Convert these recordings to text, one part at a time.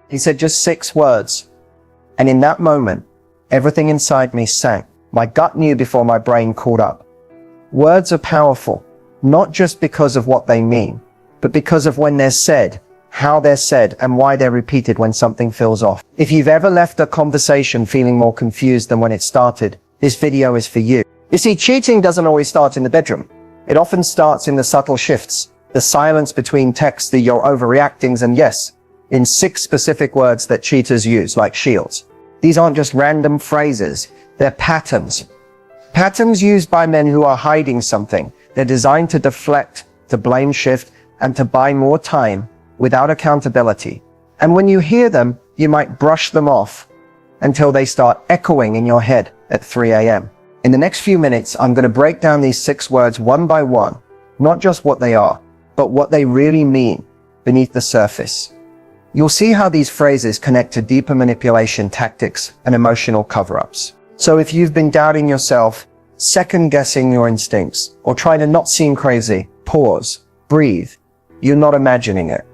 He said just 6 words. And in that moment, everything inside me sank. My gut knew before my brain caught up. Words are powerful, not just because of what they mean, but because of when they're said, how they're said, and why they're repeated when something feels off. If you've ever left a conversation feeling more confused than when it started, this video is for you. You see, cheating doesn't always start in the bedroom. It often starts in the subtle shifts, the silence between texts, the "you're overreactings," and yes, in 6 specific words that cheaters use, like shields. These aren't just random phrases, they're patterns. Patterns used by men who are hiding something. They're designed to deflect, to blame shift, and to buy more time without accountability. And when you hear them, you might brush them off until they start echoing in your head at 3 a.m. In the next few minutes, I'm going to break down these 6 words one by one, not just what they are, but what they really mean beneath the surface. You'll see how these phrases connect to deeper manipulation tactics and emotional cover-ups. So if you've been doubting yourself, second-guessing your instincts, or trying to not seem crazy, pause, breathe. You're not imagining it.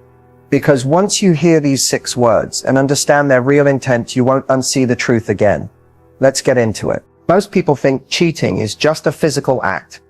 Because once you hear these 6 words and understand their real intent, you won't unsee the truth again. Let's get into it. Most people think cheating is just a physical act.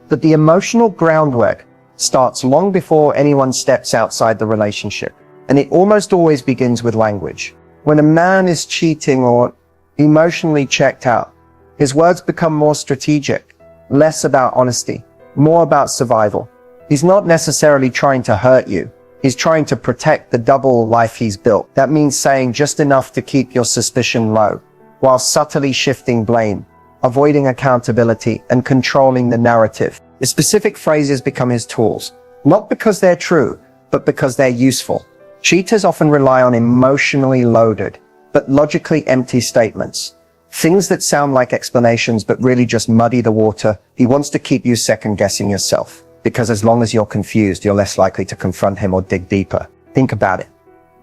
But the emotional groundwork starts long before anyone steps outside the relationship. And it almost always begins with language. When a man is cheating or emotionally checked out, his words become more strategic, less about honesty, more about survival. He's not necessarily trying to hurt you. He's trying to protect the double life he's built. That means saying just enough to keep your suspicion low, while subtly shifting blame, avoiding accountability, and controlling the narrative. The specific phrases become his tools, not because they're true, but because they're useful. Cheaters often rely on emotionally loaded, but logically empty statements. Things that sound like explanations, but really just muddy the water. He wants to keep you second-guessing yourself, because as long as you're confused, you're less likely to confront him or dig deeper. Think about it.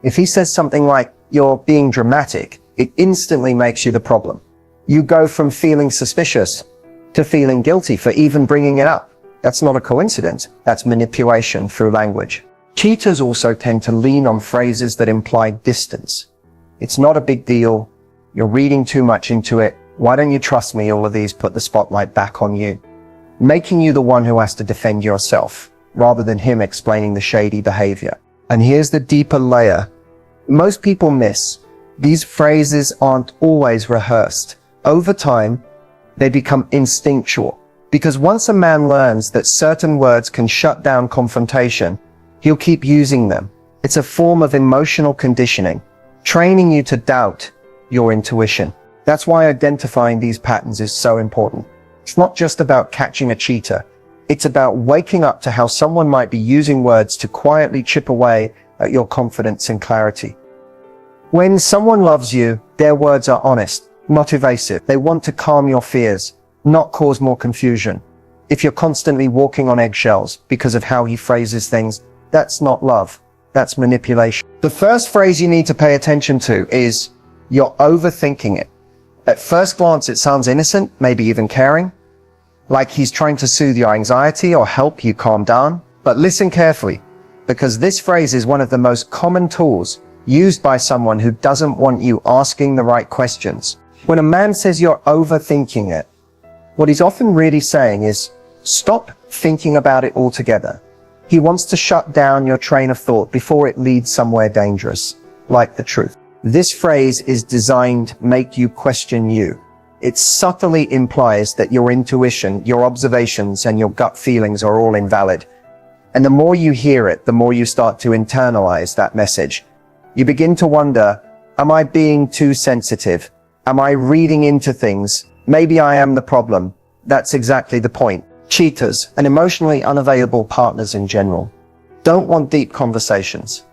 If he says something like, "You're being dramatic," it instantly makes you the problem. You go from feeling suspicious to feeling guilty for even bringing it up. That's not a coincidence. That's manipulation through language. Cheaters also tend to lean on phrases that imply distance. "It's not a big deal. You're reading too much into it. Why don't you trust me?" All of these put the spotlight back on you, making you the one who has to defend yourself, rather than him explaining the shady behavior. And here's the deeper layer most people miss. These phrases aren't always rehearsed. Over time, they become instinctual. Because once a man learns that certain words can shut down confrontation, he'll keep using them. It's a form of emotional conditioning, training you to doubt your intuition. That's why identifying these patterns is so important. It's not just about catching a cheater. It's about waking up to how someone might be using words to quietly chip away at your confidence and clarity. When someone loves you, their words are honest, not evasive. They want to calm your fears, not cause more confusion. If you're constantly walking on eggshells because of how he phrases things, that's not love. That's manipulation. The first phrase you need to pay attention to is, "You're overthinking it." At first glance, it sounds innocent, maybe even caring, like he's trying to soothe your anxiety or help you calm down. But listen carefully, because this phrase is one of the most common tools used by someone who doesn't want you asking the right questions. When a man says you're overthinking it, what he's often really saying is, stop thinking about it altogether. He wants to shut down your train of thought before it leads somewhere dangerous, like the truth. This phrase is designed to make you question you. It subtly implies that your intuition, your observations, and your gut feelings are all invalid. And the more you hear it, the more you start to internalize that message. You begin to wonder, am I being too sensitive? Am I reading into things? Maybe I am the problem. That's exactly the point. Cheaters, and emotionally unavailable partners in general, don't want deep conversations.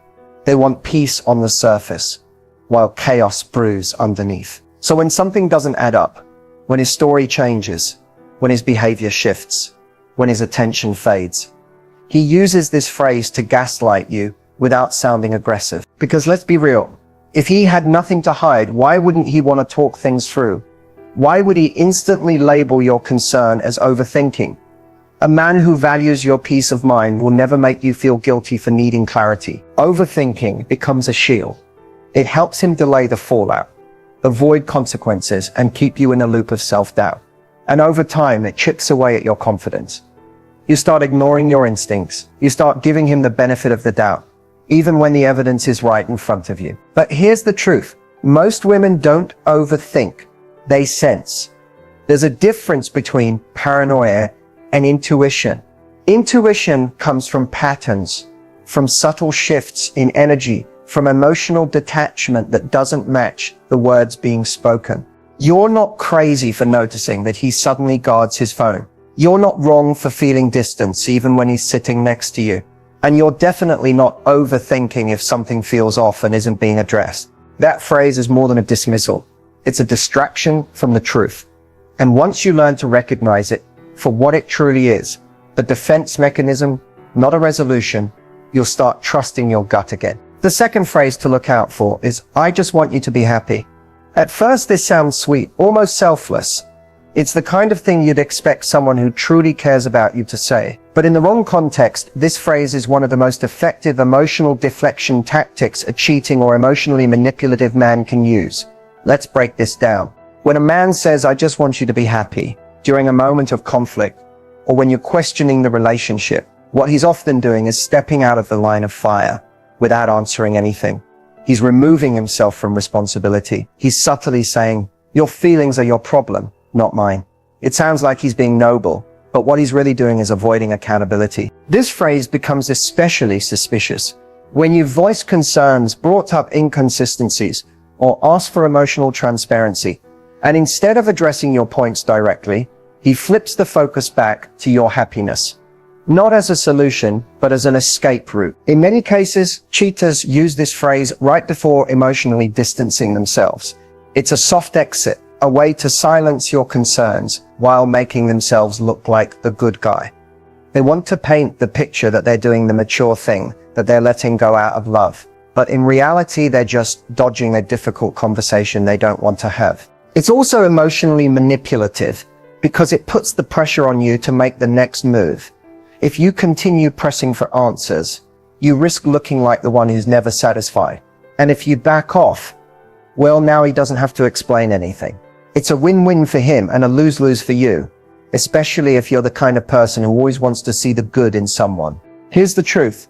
They want peace on the surface, while chaos brews underneath. So when something doesn't add up, when his story changes, when his behavior shifts, when his attention fades, he uses this phrase to gaslight you without sounding aggressive. Because let's be real, if he had nothing to hide, why wouldn't he want to talk things through? Why would he instantly label your concern as overthinking? A man who values your peace of mind will never make you feel guilty for needing clarity. Overthinking becomes a shield. It helps him delay the fallout, avoid consequences, and keep you in a loop of self-doubt. And over time, it chips away at your confidence. You start ignoring your instincts. You start giving him the benefit of the doubt, even when the evidence is right in front of you. But here's the truth. Most women don't overthink. They sense. There's a difference between paranoia and intuition. Intuition comes from patterns, from subtle shifts in energy, from emotional detachment that doesn't match the words being spoken. You're not crazy for noticing that he suddenly guards his phone. You're not wrong for feeling distance even when he's sitting next to you. And you're definitely not overthinking if something feels off and isn't being addressed. That phrase is more than a dismissal. It's a distraction from the truth. And once you learn to recognize it for what it truly is, a defense mechanism, not a resolution, you'll start trusting your gut again. The second phrase to look out for is, I just want you to be happy. At first, this sounds sweet, almost selfless. It's the kind of thing you'd expect someone who truly cares about you to say. But in the wrong context, this phrase is one of the most effective emotional deflection tactics a cheating or emotionally manipulative man can use. Let's break this down. When a man says, I just want you to be happy, during a moment of conflict, or when you're questioning the relationship, what he's often doing is stepping out of the line of fire without answering anything. He's removing himself from responsibility. He's subtly saying, your feelings are your problem, not mine. It sounds like he's being noble, but what he's really doing is avoiding accountability. This phrase becomes especially suspicious when you voice concerns, brought up inconsistencies, or ask for emotional transparency. And instead of addressing your points directly, he flips the focus back to your happiness. Not as a solution, but as an escape route. In many cases, cheaters use this phrase right before emotionally distancing themselves. It's a soft exit, a way to silence your concerns while making themselves look like the good guy. They want to paint the picture that they're doing the mature thing, that they're letting go out of love. But in reality, they're just dodging a difficult conversation they don't want to have. It's also emotionally manipulative because it puts the pressure on you to make the next move. If you continue pressing for answers, you risk looking like the one who's never satisfied. And if you back off, well, now he doesn't have to explain anything. It's a win-win for him and a lose-lose for you, especially if you're the kind of person who always wants to see the good in someone. Here's the truth.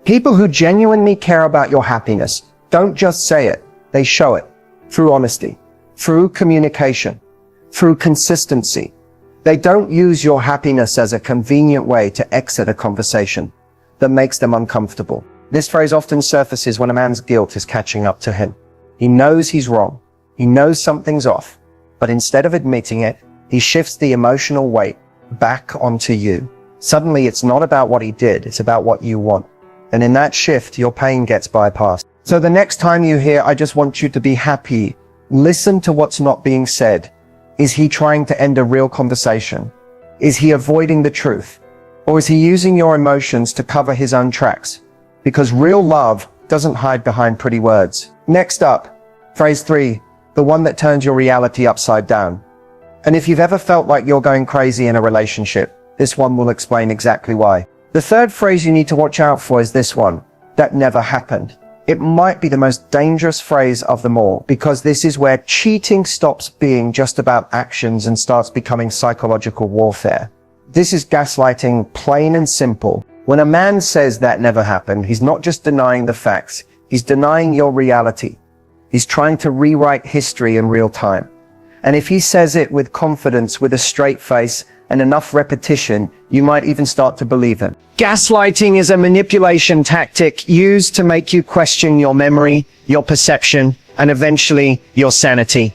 People who genuinely care about your happiness don't just say it, they show it through honesty, through communication, through consistency. They don't use your happiness as a convenient way to exit a conversation that makes them uncomfortable. This phrase often surfaces when a man's guilt is catching up to him. He knows he's wrong. He knows something's off. But instead of admitting it, he shifts the emotional weight back onto you. Suddenly, it's not about what he did, it's about what you want. And in that shift, your pain gets bypassed. So the next time you hear, I just want you to be happy, listen to what's not being said. Is he trying to end a real conversation? Is he avoiding the truth? Or is he using your emotions to cover his own tracks? Because real love doesn't hide behind pretty words. Next up, phrase 3, the one that turns your reality upside down. And if you've ever felt like you're going crazy in a relationship, this one will explain exactly why. The third phrase you need to watch out for is this one, that never happened. It might be the most dangerous phrase of them all, because this is where cheating stops being just about actions and starts becoming psychological warfare. This is gaslighting, plain and simple. When a man says that never happened, he's not just denying the facts, he's denying your reality. He's trying to rewrite history in real time. And if he says it with confidence, with a straight face, and enough repetition, you might even start to believe him. Gaslighting is a manipulation tactic used to make you question your memory, your perception, and eventually your sanity.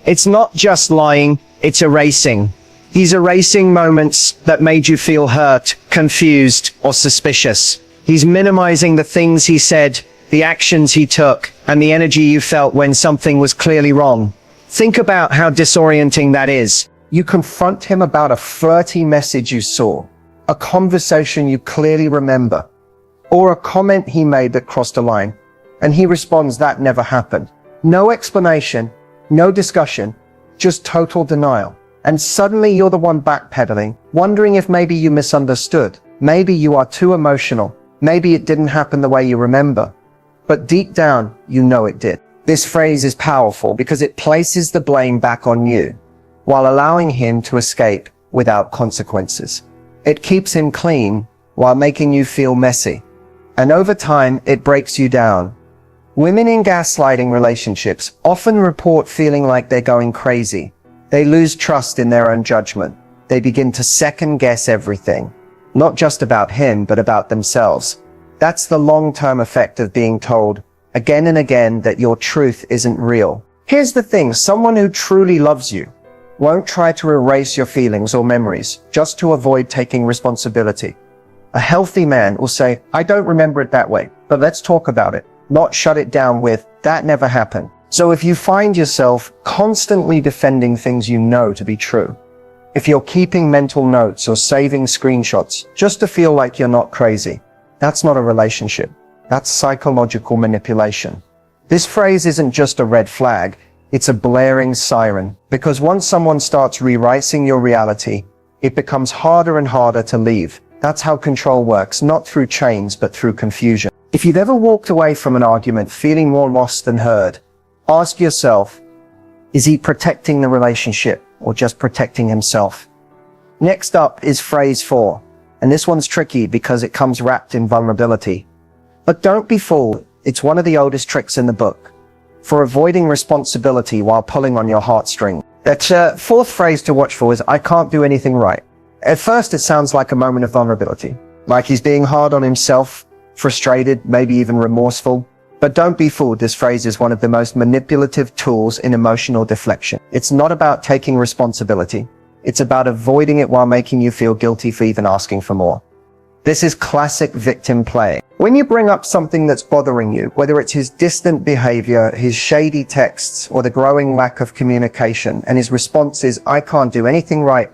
It's not just lying, it's erasing. He's erasing moments that made you feel hurt, confused, or suspicious. He's minimizing the things he said, the actions he took, and the energy you felt when something was clearly wrong. Think about how disorienting that is. You confront him about a flirty message you saw, a conversation you clearly remember, or a comment he made that crossed a line, and he responds, that never happened. No explanation, no discussion, just total denial. And suddenly you're the one backpedaling, wondering if maybe you misunderstood. Maybe you are too emotional. Maybe it didn't happen the way you remember. But deep down, you know it did. This phrase is powerful because it places the blame back on you, while allowing him to escape without consequences. It keeps him clean while making you feel messy. And over time, it breaks you down. Women in gaslighting relationships often report feeling like they're going crazy. They lose trust in their own judgment. They begin to second guess everything, not just about him, but about themselves. That's the long-term effect of being told again and again that your truth isn't real. Here's the thing, someone who truly loves you won't try to erase your feelings or memories just to avoid taking responsibility. A healthy man will say, I don't remember it that way, but let's talk about it, not shut it down with, that never happened. So if you find yourself constantly defending things you know to be true, if you're keeping mental notes or saving screenshots just to feel like you're not crazy, that's not a relationship. That's psychological manipulation. This phrase isn't just a red flag, it's a blaring siren, because once someone starts rewriting your reality, it becomes harder and harder to leave. That's how control works, not through chains, but through confusion. If you've ever walked away from an argument feeling more lost than heard, ask yourself, is he protecting the relationship or just protecting himself? Next up is phrase 4, and this one's tricky because it comes wrapped in vulnerability. But don't be fooled, it's one of the oldest tricks in the book for avoiding responsibility while pulling on your heartstring. That fourth phrase to watch for is, I can't do anything right. At first, it sounds like a moment of vulnerability, like he's being hard on himself, frustrated, maybe even remorseful. But don't be fooled, this phrase is one of the most manipulative tools in emotional deflection. It's not about taking responsibility. It's about avoiding it while making you feel guilty for even asking for more. This is classic victim play. When you bring up something that's bothering you, whether it's his distant behavior, his shady texts, or the growing lack of communication, and his response is, I can't do anything right,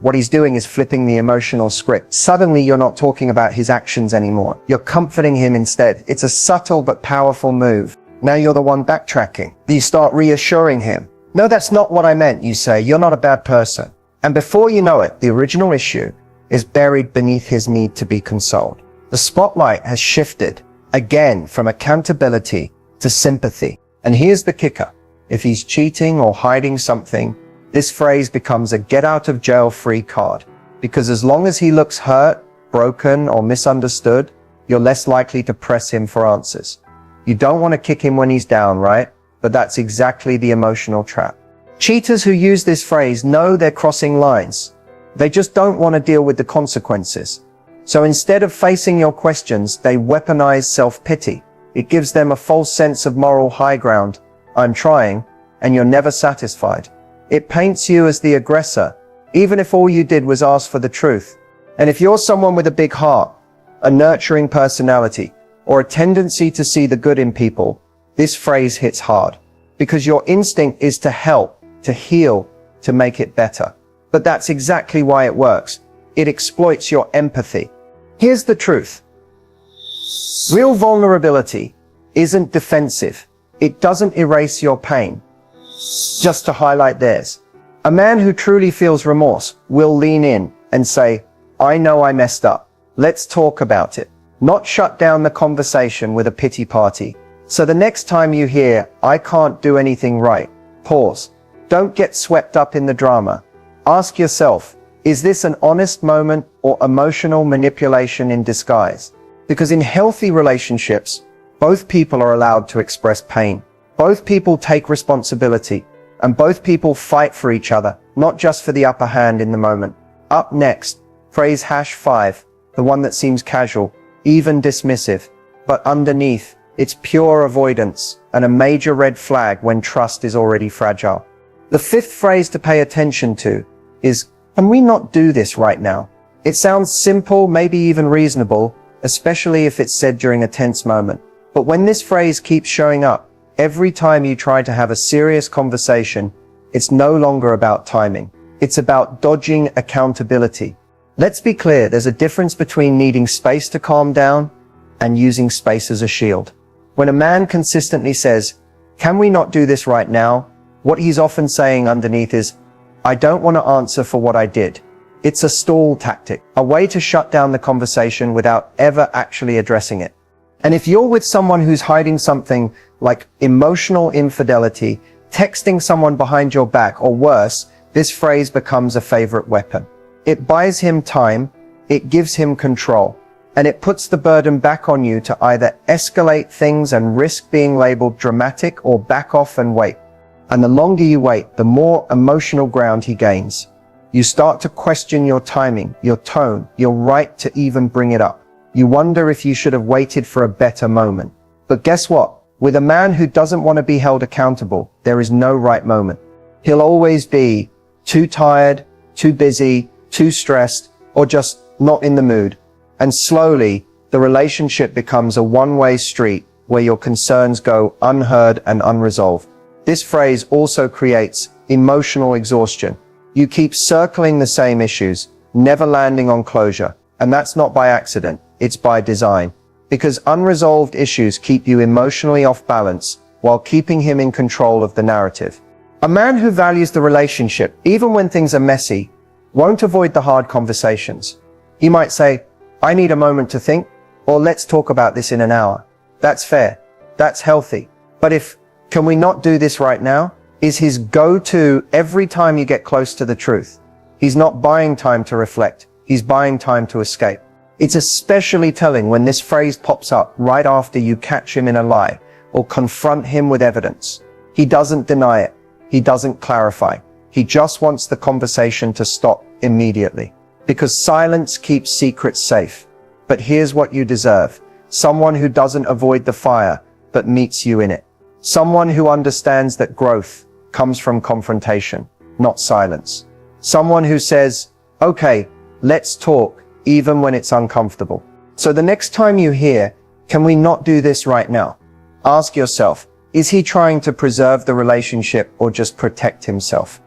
what he's doing is flipping the emotional script. Suddenly, you're not talking about his actions anymore. You're comforting him instead. It's a subtle but powerful move. Now you're the one backtracking. You start reassuring him. No, that's not what I meant, you say. You're not a bad person. And before you know it, the original issue is buried beneath his need to be consoled. The spotlight has shifted again from accountability to sympathy. And here's the kicker. If he's cheating or hiding something, this phrase becomes a get-out-of-jail-free card, because as long as he looks hurt, broken, or misunderstood, you're less likely to press him for answers. You don't want to kick him when he's down, right? But that's exactly the emotional trap. Cheaters who use this phrase know they're crossing lines. They just don't want to deal with the consequences. So instead of facing your questions, they weaponize self-pity. It gives them a false sense of moral high ground. I'm trying, and you're never satisfied. It paints you as the aggressor, even if all you did was ask for the truth. And if you're someone with a big heart, a nurturing personality, or a tendency to see the good in people, this phrase hits hard, because your instinct is to help, to heal, to make it better. But that's exactly why it works. It exploits your empathy. Here's the truth. Real vulnerability isn't defensive. It doesn't erase your pain, just to highlight theirs. A man who truly feels remorse will lean in and say, I know I messed up. Let's talk about it. Not shut down the conversation with a pity party. So the next time you hear, I can't do anything right, pause. Don't get swept up in the drama. Ask yourself, is this an honest moment or emotional manipulation in disguise? Because in healthy relationships, both people are allowed to express pain. Both people take responsibility, and both people fight for each other, not just for the upper hand in the moment. Up next, phrase #5, the one that seems casual, even dismissive, but underneath, it's pure avoidance and a major red flag when trust is already fragile. The fifth phrase to pay attention to is, can we not do this right now? It sounds simple, maybe even reasonable, especially if it's said during a tense moment. But when this phrase keeps showing up, every time you try to have a serious conversation, it's no longer about timing. It's about dodging accountability. Let's be clear, there's a difference between needing space to calm down and using space as a shield. When a man consistently says, can we not do this right now? What he's often saying underneath is, I don't want to answer for what I did. It's a stall tactic, a way to shut down the conversation without ever actually addressing it. And if you're with someone who's hiding something like emotional infidelity, texting someone behind your back, or worse, this phrase becomes a favorite weapon. It buys him time, it gives him control, and it puts the burden back on you to either escalate things and risk being labeled dramatic or back off and wait. And the longer you wait, the more emotional ground he gains. You start to question your timing, your tone, your right to even bring it up. You wonder if you should have waited for a better moment. But guess what? With a man who doesn't want to be held accountable, there is no right moment. He'll always be too tired, too busy, too stressed, or just not in the mood. And slowly, the relationship becomes a one-way street where your concerns go unheard and unresolved. This phrase also creates emotional exhaustion. You keep circling the same issues, never landing on closure. And that's not by accident, it's by design. Because unresolved issues keep you emotionally off balance while keeping him in control of the narrative. A man who values the relationship, even when things are messy, won't avoid the hard conversations. He might say, "I need a moment to think," or "Let's talk about this in an hour." That's fair. That's healthy. But if "Can we not do this right now?" is his go-to every time you get close to the truth, he's not buying time to reflect. He's buying time to escape. It's especially telling when this phrase pops up right after you catch him in a lie or confront him with evidence. He doesn't deny it. He doesn't clarify. He just wants the conversation to stop immediately. Because silence keeps secrets safe. But here's what you deserve. Someone who doesn't avoid the fire, but meets you in it. Someone who understands that growth comes from confrontation, not silence. Someone who says, "Okay, let's talk," even when it's uncomfortable. So the next time you hear, "Can we not do this right now?" ask yourself, is he trying to preserve the relationship or just protect himself?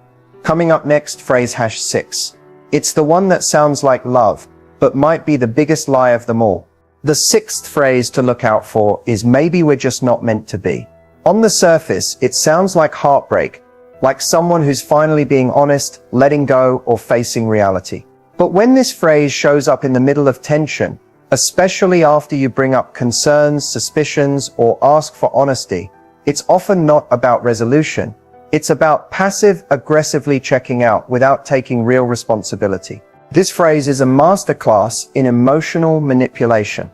Coming up next, phrase #6. It's the one that sounds like love, but might be the biggest lie of them all. The sixth phrase to look out for is "maybe we're just not meant to be." On the surface, it sounds like heartbreak, like someone who's finally being honest, letting go, or facing reality. But when this phrase shows up in the middle of tension, especially after you bring up concerns, suspicions, or ask for honesty, it's often not about resolution. It's about passive-aggressively checking out without taking real responsibility. This phrase is a masterclass in emotional manipulation.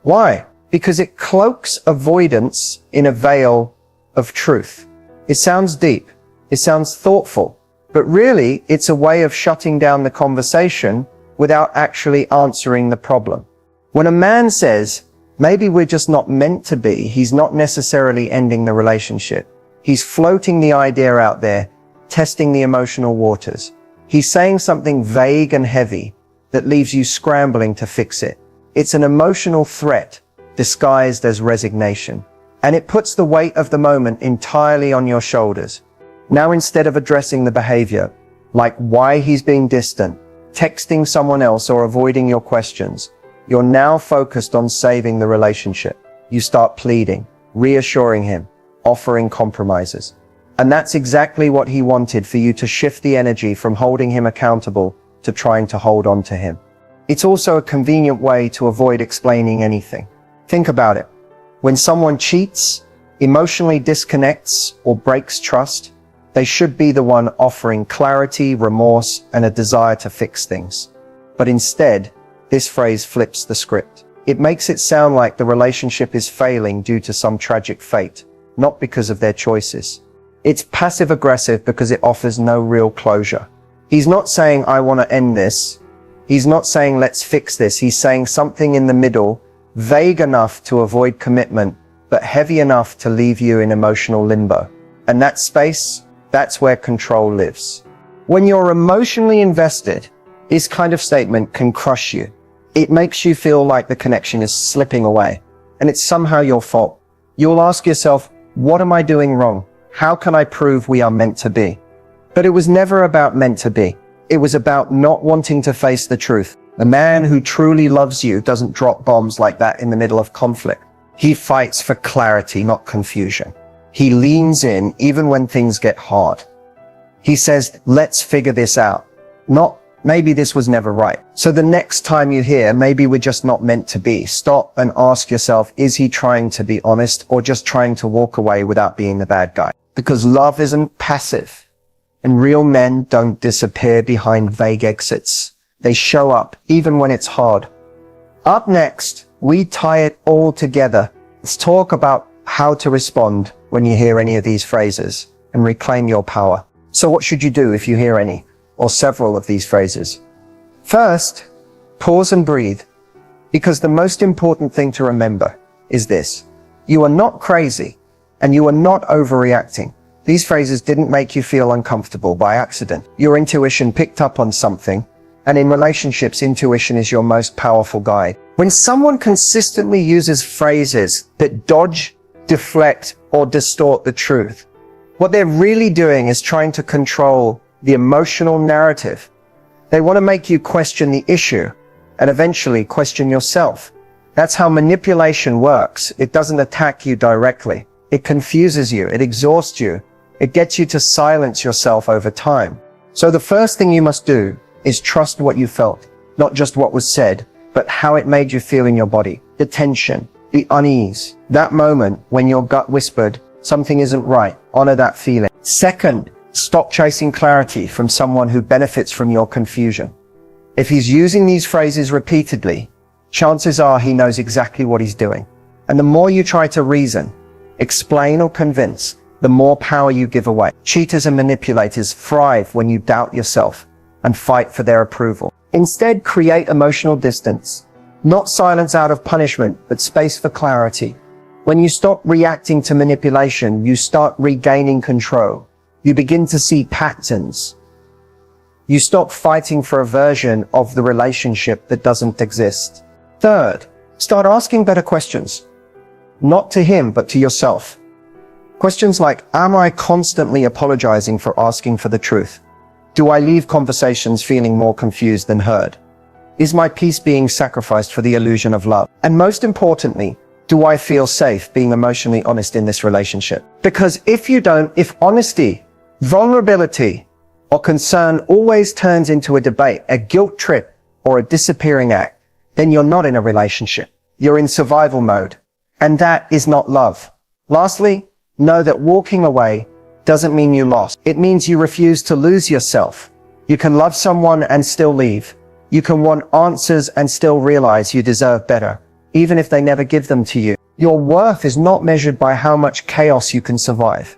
Why? Because it cloaks avoidance in a veil of truth. It sounds deep. It sounds thoughtful. But really, it's a way of shutting down the conversation without actually answering the problem. When a man says, "Maybe we're just not meant to be," he's not necessarily ending the relationship. He's floating the idea out there, testing the emotional waters. He's saying something vague and heavy that leaves you scrambling to fix it. It's an emotional threat disguised as resignation. And it puts the weight of the moment entirely on your shoulders. Now, instead of addressing the behavior, like why he's being distant, texting someone else, or avoiding your questions, you're now focused on saving the relationship. You start pleading, reassuring him, offering compromises. And that's exactly what he wanted, for you to shift the energy from holding him accountable to trying to hold on to him. It's also a convenient way to avoid explaining anything. Think about it. When someone cheats, emotionally disconnects, or breaks trust, they should be the one offering clarity, remorse, and a desire to fix things. But instead, this phrase flips the script. It makes it sound like the relationship is failing due to some tragic fate, not because of their choices. It's passive-aggressive because it offers no real closure. He's not saying, "I want to end this." He's not saying, "Let's fix this." He's saying something in the middle, vague enough to avoid commitment, but heavy enough to leave you in emotional limbo. And that space, that's where control lives. When you're emotionally invested, this kind of statement can crush you. It makes you feel like the connection is slipping away, and it's somehow your fault. You'll ask yourself, what am I doing wrong? How can I prove we are meant to be? But it was never about meant to be. It was about not wanting to face the truth. A man who truly loves you doesn't drop bombs like that in the middle of conflict. He fights for clarity, not confusion. He leans in even when things get hard. He says, "Let's figure this out." Not, Maybe this was never right. So the next time you hear, maybe we're just not meant to be, stop and ask yourself, is he trying to be honest or just trying to walk away without being the bad guy? Because love isn't passive, and real men don't disappear behind vague exits. They show up even when it's hard. Up next, we tie it all together. Let's talk about how to respond when you hear any of these phrases and reclaim your power. So what should you do if you hear any or several of these phrases? First, pause and breathe, because the most important thing to remember is this: you are not crazy and you are not overreacting. These phrases didn't make you feel uncomfortable by accident. Your intuition picked up on something, and in relationships, intuition is your most powerful guide. When someone consistently uses phrases that dodge, deflect, or distort the truth, what they're really doing is trying to control the emotional narrative. They want to make you question the issue and eventually question yourself. That's how manipulation works. It doesn't attack you directly. It confuses you. It exhausts you. It gets you to silence yourself over time. So the first thing you must do is trust what you felt, not just what was said, but how it made you feel in your body. The tension, the unease, that moment when your gut whispered, something isn't right. Honor that feeling. Second, stop chasing clarity from someone who benefits from your confusion. If he's using these phrases repeatedly, chances are he knows exactly what he's doing. And the more you try to reason, explain, or convince, the more power you give away. Cheaters and manipulators thrive when you doubt yourself and fight for their approval. Instead, create emotional distance. Not silence out of punishment, but space for clarity. When you stop reacting to manipulation, you start regaining control. You begin to see patterns. You stop fighting for a version of the relationship that doesn't exist. Third, start asking better questions. Not to him, but to yourself. Questions like, am I constantly apologizing for asking for the truth? Do I leave conversations feeling more confused than heard? Is my peace being sacrificed for the illusion of love? And most importantly, do I feel safe being emotionally honest in this relationship? Because if you don't, if honesty, vulnerability, or concern always turns into a debate, a guilt trip, or a disappearing act, then you're not in a relationship. You're in survival mode. And that is not love. Lastly, know that walking away doesn't mean you lost. It means you refuse to lose yourself. You can love someone and still leave. You can want answers and still realize you deserve better, even if they never give them to you. Your worth is not measured by how much chaos you can survive.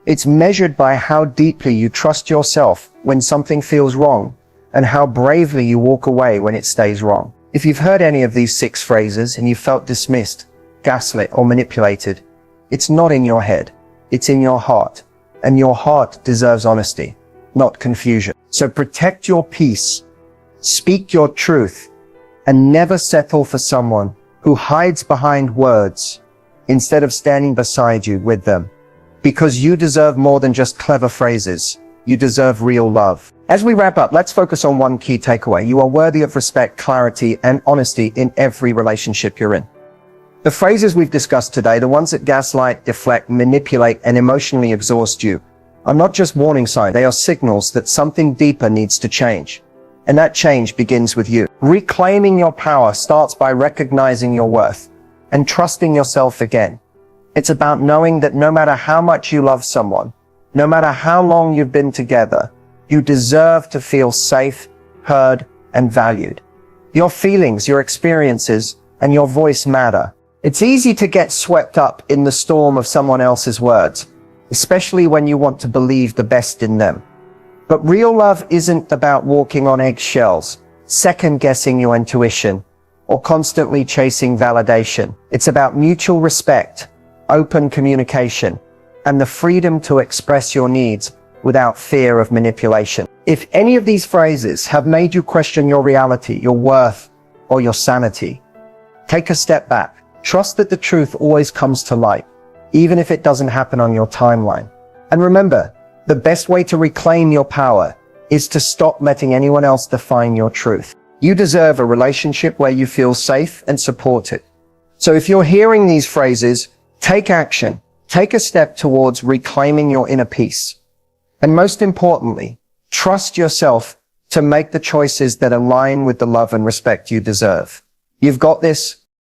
It's measured by how deeply you trust yourself when something feels wrong, and how bravely you walk away when it stays wrong. If you've heard any of these 6 phrases and you felt dismissed, gaslit, or manipulated, it's not in your head. It's in your heart. And your heart deserves honesty, not confusion. So protect your peace, speak your truth, and never settle for someone who hides behind words instead of standing beside you with them. Because you deserve more than just clever phrases. You deserve real love. As we wrap up, let's focus on one key takeaway. You are worthy of respect, clarity, and honesty in every relationship you're in. The phrases we've discussed today, the ones that gaslight, deflect, manipulate, and emotionally exhaust you, are not just warning signs. They are signals that something deeper needs to change. And that change begins with you. Reclaiming your power starts by recognizing your worth and trusting yourself again. It's about knowing that no matter how much you love someone, no matter how long you've been together, you deserve to feel safe, heard, and valued. Your feelings, your experiences, and your voice matter. It's easy to get swept up in the storm of someone else's words, especially when you want to believe the best in them. But real love isn't about walking on eggshells, second-guessing your intuition, or constantly chasing validation. It's about mutual respect, open communication, and the freedom to express your needs without fear of manipulation. If any of these phrases have made you question your reality, your worth, or your sanity, take a step back. Trust that the truth always comes to light, even if it doesn't happen on your timeline. And remember, the best way to reclaim your power is to stop letting anyone else define your truth. You deserve a relationship where you feel safe and supported. So if you're hearing these phrases, take action. Take a step towards reclaiming your inner peace. And most importantly, trust yourself to make the choices that align with the love and respect you deserve. You've got this.